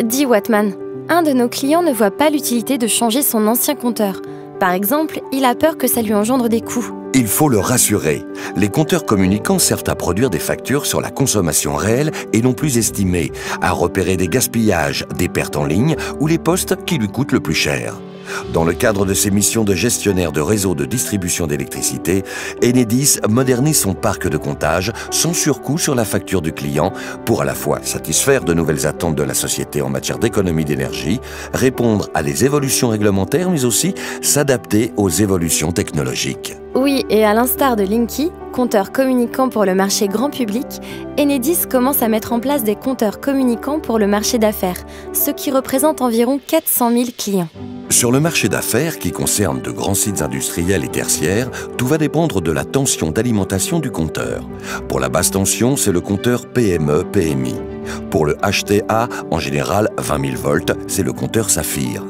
Dis Watman, un de nos clients ne voit pas l'utilité de changer son ancien compteur. Par exemple, il a peur que ça lui engendre des coûts. Il faut le rassurer. Les compteurs communicants servent à produire des factures sur la consommation réelle et non plus estimée, à repérer des gaspillages, des pertes en ligne ou les postes qui lui coûtent le plus cher. Dans le cadre de ses missions de gestionnaire de réseau de distribution d'électricité, Enedis modernise son parc de comptage sans surcoût sur la facture du client pour à la fois satisfaire de nouvelles attentes de la société en matière d'économie d'énergie, répondre à des évolutions réglementaires, mais aussi s'adapter aux évolutions technologiques. Oui, et à l'instar de Linky, compteur communicant pour le marché grand public, Enedis commence à mettre en place des compteurs communicants pour le marché d'affaires, ce qui représente environ 400 000 clients. Sur le marché d'affaires, qui concerne de grands sites industriels et tertiaires, tout va dépendre de la tension d'alimentation du compteur. Pour la basse tension, c'est le compteur PME-PMI. Pour le HTA, en général 20 000 volts, c'est le compteur Saphir.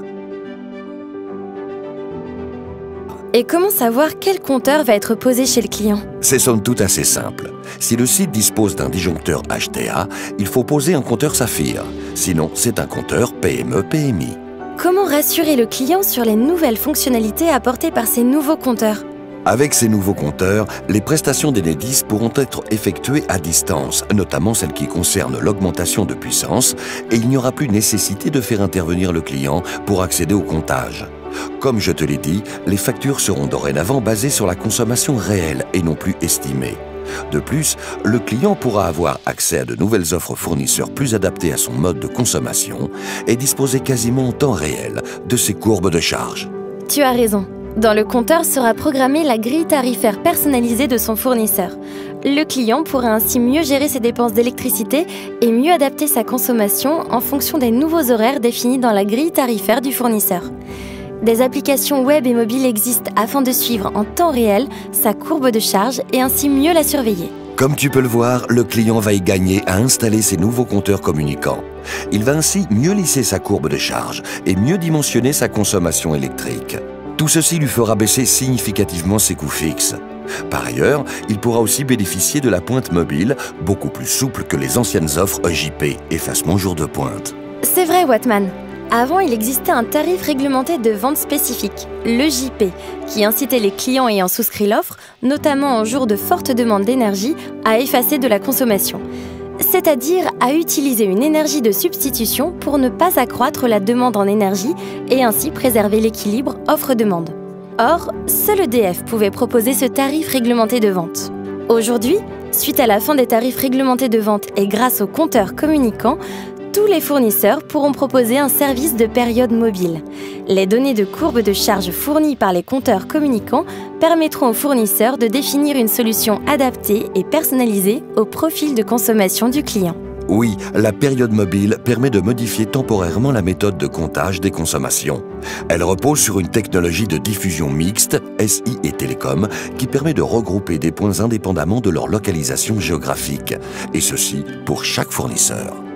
Et comment savoir quel compteur va être posé chez le client? C'est somme toute assez simple. Si le site dispose d'un disjoncteur HTA, il faut poser un compteur Saphir. Sinon, c'est un compteur PME-PMI. Comment rassurer le client sur les nouvelles fonctionnalités apportées par ces nouveaux compteurs? Avec ces nouveaux compteurs, les prestations d'Enedis pourront être effectuées à distance, notamment celles qui concernent l'augmentation de puissance, et il n'y aura plus nécessité de faire intervenir le client pour accéder au comptage. Comme je te l'ai dit, les factures seront dorénavant basées sur la consommation réelle et non plus estimée. De plus, le client pourra avoir accès à de nouvelles offres fournisseurs plus adaptées à son mode de consommation et disposer quasiment en temps réel de ses courbes de charge. Tu as raison. Dans le compteur sera programmée la grille tarifaire personnalisée de son fournisseur. Le client pourra ainsi mieux gérer ses dépenses d'électricité et mieux adapter sa consommation en fonction des nouveaux horaires définis dans la grille tarifaire du fournisseur. Des applications web et mobiles existent afin de suivre en temps réel sa courbe de charge et ainsi mieux la surveiller. Comme tu peux le voir, le client va y gagner à installer ces nouveaux compteurs communicants. Il va ainsi mieux lisser sa courbe de charge et mieux dimensionner sa consommation électrique. Tout ceci lui fera baisser significativement ses coûts fixes. Par ailleurs, il pourra aussi bénéficier de la pointe mobile, beaucoup plus souple que les anciennes offres EJP, effacement jour de pointe. C'est vrai, Watman. Avant, il existait un tarif réglementé de vente spécifique, le JP, qui incitait les clients ayant souscrit l'offre, notamment en jour de forte demande d'énergie, à effacer de la consommation. C'est-à-dire à utiliser une énergie de substitution pour ne pas accroître la demande en énergie et ainsi préserver l'équilibre offre-demande. Or, seul EDF pouvait proposer ce tarif réglementé de vente. Aujourd'hui, suite à la fin des tarifs réglementés de vente et grâce aux compteurs communicants, tous les fournisseurs pourront proposer un service de période mobile. Les données de courbe de charge fournies par les compteurs communicants permettront aux fournisseurs de définir une solution adaptée et personnalisée au profil de consommation du client. Oui, la période mobile permet de modifier temporairement la méthode de comptage des consommations. Elle repose sur une technologie de diffusion mixte, SI et Télécom, qui permet de regrouper des points indépendamment de leur localisation géographique, et ceci pour chaque fournisseur.